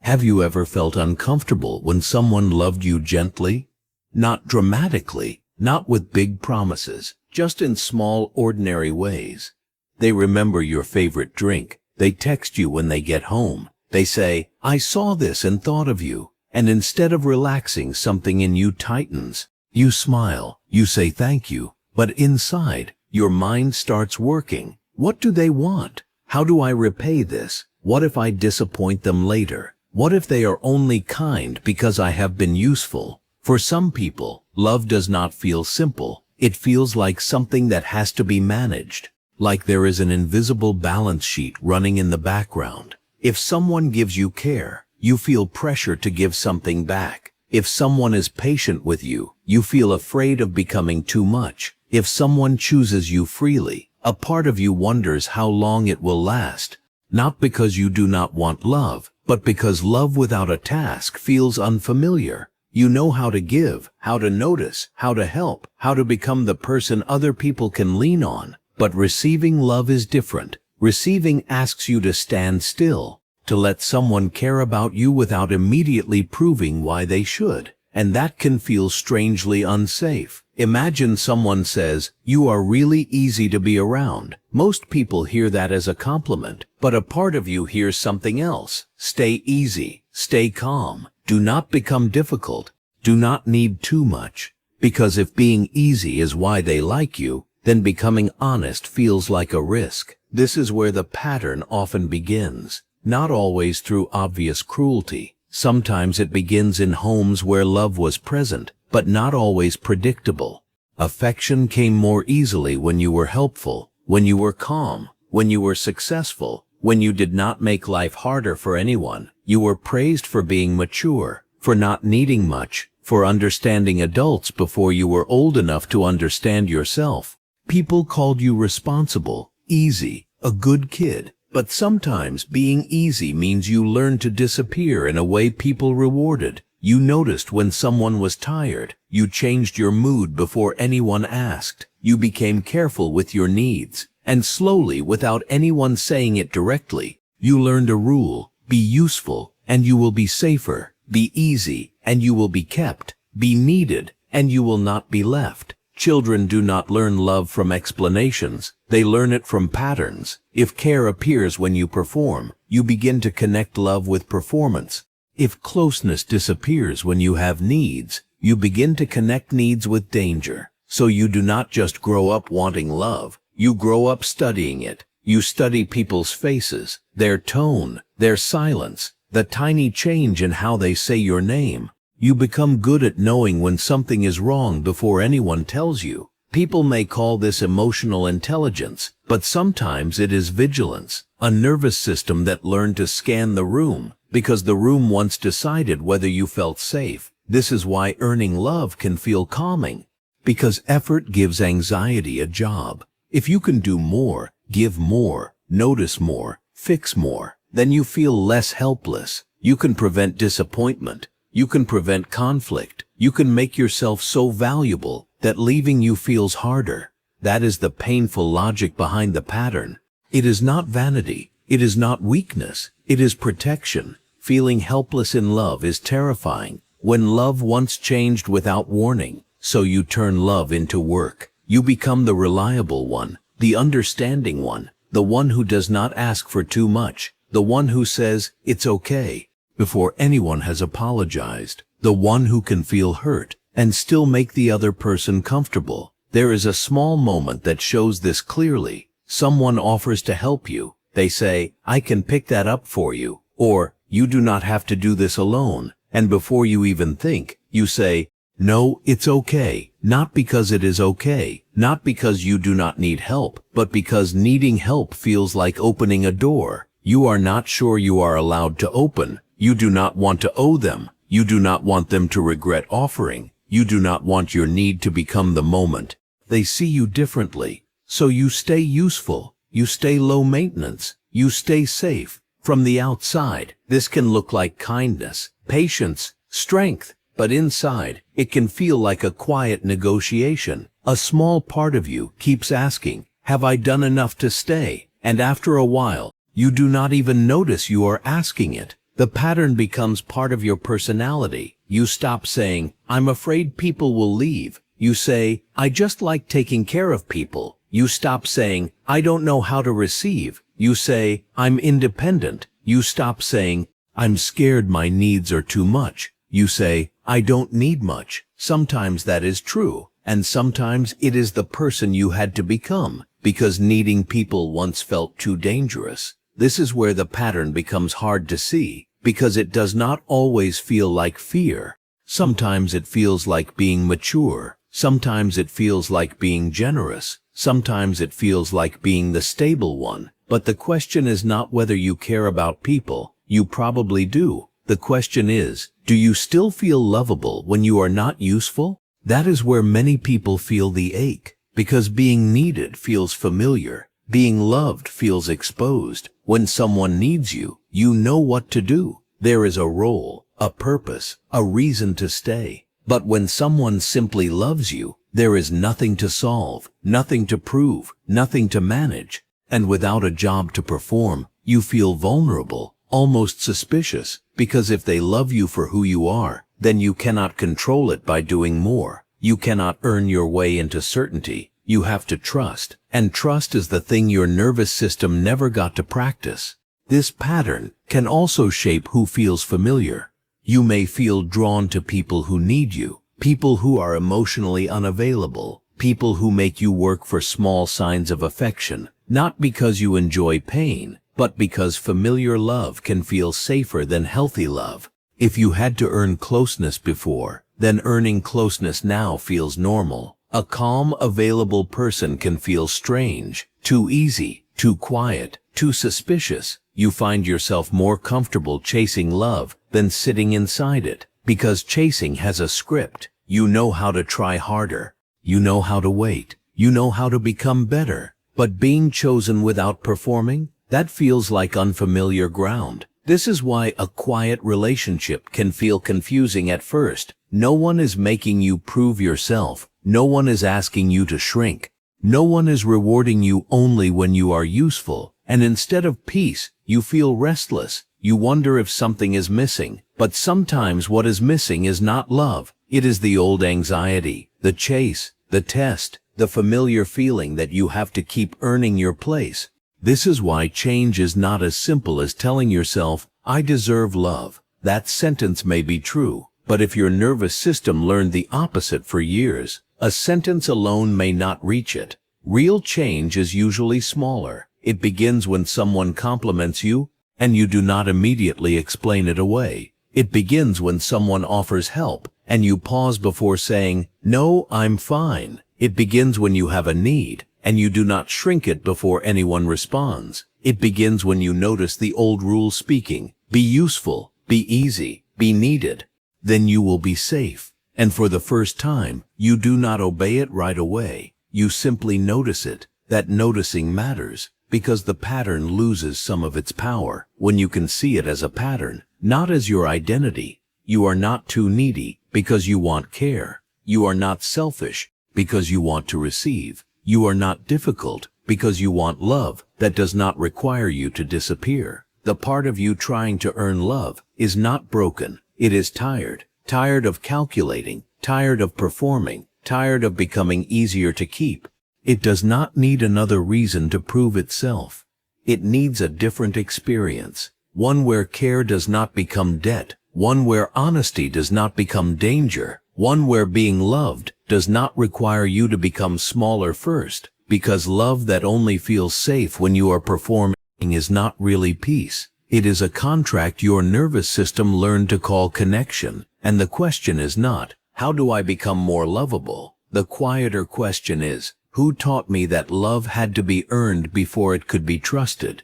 Have you ever felt uncomfortable when someone loved you gently? Not dramatically, not with big promises, just in small, ordinary ways. They remember your favorite drink. They text you when they get home. They say, "I saw this and thought of you." And instead of relaxing, something in you tightens. You smile, you say thank you, but inside, your mind starts working. What do they want? How do I repay this? What if I disappoint them later? What if they are only kind because I have been useful? For some people, love does not feel simple. It feels like something that has to be managed. Like there is an invisible balance sheet running in the background. If someone gives you care, you feel pressure to give something back. If someone is patient with you, you feel afraid of becoming too much. If someone chooses you freely, a part of you wonders how long it will last. Not because you do not want love, but because love without a task feels unfamiliar. You know how to give, how to notice, how to help, how to become the person other people can lean on. But receiving love is different. Receiving asks you to stand still, to let someone care about you without immediately proving why they should. And that can feel strangely unsafe. Imagine someone says, "You are really easy to be around." Most people hear that as a compliment, but a part of you hears something else. Stay easy, stay calm, do not become difficult, do not need too much. Because if being easy is why they like you, then becoming honest feels like a risk. This is where the pattern often begins. Not always through obvious cruelty. Sometimes it begins in homes where love was present, but not always predictable. Affection came more easily when you were helpful, when you were calm, when you were successful, when you did not make life harder for anyone. You were praised for being mature, for not needing much, for understanding adults before you were old enough to understand yourself. People called you responsible, easy, a good kid. But sometimes being easy means you learned to disappear in a way people rewarded. You noticed when someone was tired. You changed your mood before anyone asked. You became careful with your needs. And slowly, without anyone saying it directly, you learned a rule: be useful, and you will be safer. Be easy, and you will be kept. Be needed, and you will not be left. Children do not learn love from explanations. They learn it from patterns. If care appears when you perform, you begin to connect love with performance. If closeness disappears when you have needs, you begin to connect needs with danger. So you do not just grow up wanting love, you grow up studying it. You study people's faces, their tone, their silence, the tiny change in how they say your name. You become good at knowing when something is wrong before anyone tells you. People may call this emotional intelligence, but sometimes it is vigilance, a nervous system that learned to scan the room, because the room once decided whether you felt safe. This is why earning love can feel calming, because effort gives anxiety a job. If you can do more, give more, notice more, fix more, then you feel less helpless. You can prevent disappointment. You can prevent conflict. You can make yourself so valuable that leaving you feels harder. That is the painful logic behind the pattern. It is not vanity. It is not weakness. It is protection. Feeling helpless in love is terrifying. When love once changed without warning, so you turn love into work. You become the reliable one, the understanding one, the one who does not ask for too much, the one who says, "It's okay," before anyone has apologized, the one who can feel hurt and still make the other person comfortable. There is a small moment that shows this clearly. Someone offers to help you. They say, "I can pick that up for you," or "You do not have to do this alone." And before you even think, you say, "No, it's okay." Not because it is okay, not because you do not need help, but because needing help feels like opening a door you are not sure you are allowed to open. You do not want to owe them. You do not want them to regret offering. You do not want your need to become the moment. They see you differently. So you stay useful. You stay low maintenance. You stay safe. From the outside, this can look like kindness, patience, strength. But inside, it can feel like a quiet negotiation. A small part of you keeps asking, "Have I done enough to stay?" And after a while, you do not even notice you are asking it. The pattern becomes part of your personality. You stop saying, "I'm afraid people will leave." You say, "I just like taking care of people." You stop saying, "I don't know how to receive." You say, "I'm independent." You stop saying, "I'm scared my needs are too much." You say, "I don't need much." Sometimes that is true, and sometimes it is the person you had to become, because needing people once felt too dangerous. This is where the pattern becomes hard to see, because it does not always feel like fear. Sometimes it feels like being mature. Sometimes it feels like being generous. Sometimes it feels like being the stable one. But the question is not whether you care about people. You probably do. The question is, do you still feel lovable when you are not useful? That is where many people feel the ache, because being needed feels familiar. Being loved feels exposed. When someone needs you, you know what to do. There is a role, a purpose, a reason to stay. But when someone simply loves you, there is nothing to solve, nothing to prove, nothing to manage. And without a job to perform, you feel vulnerable, almost suspicious, because if they love you for who you are, then you cannot control it by doing more. You cannot earn your way into certainty. You have to trust, and trust is the thing your nervous system never got to practice. This pattern can also shape who feels familiar. You may feel drawn to people who need you, people who are emotionally unavailable, people who make you work for small signs of affection, not because you enjoy pain, but because familiar love can feel safer than healthy love. If you had to earn closeness before, then earning closeness now feels normal. A calm, available person can feel strange, too easy, too quiet, too suspicious. You find yourself more comfortable chasing love than sitting inside it, because chasing has a script. You know how to try harder. You know how to wait. You know how to become better. But being chosen without performing, that feels like unfamiliar ground. This is why a quiet relationship can feel confusing at first. No one is making you prove yourself. No one is asking you to shrink. No one is rewarding you only when you are useful. And instead of peace, you feel restless. You wonder if something is missing. But sometimes what is missing is not love. It is the old anxiety, the chase, the test, the familiar feeling that you have to keep earning your place. This is why change is not as simple as telling yourself, "I deserve love." That sentence may be true, but if your nervous system learned the opposite for years, a sentence alone may not reach it. Real change is usually smaller. It begins when someone compliments you, and you do not immediately explain it away. It begins when someone offers help, and you pause before saying, "No, I'm fine." It begins when you have a need, and you do not shrink it before anyone responds. It begins when you notice the old rule speaking, "Be useful, be easy, be needed." Then you will be safe. And for the first time, you do not obey it right away. You simply notice it. That noticing matters, because the pattern loses some of its power when you can see it as a pattern, not as your identity. You are not too needy because you want care. You are not selfish because you want to receive. You are not difficult because you want love that does not require you to disappear. The part of you trying to earn love is not broken. It is tired. Tired of calculating. Tired of performing. Tired of becoming easier to keep. It does not need another reason to prove itself. It needs a different experience. One where care does not become debt. One where honesty does not become danger. One where being loved does not require you to become smaller first, because love that only feels safe when you are performing is not really peace. It is a contract your nervous system learned to call connection. And the question is not, how do I become more lovable? The quieter question is, who taught me that love had to be earned before it could be trusted?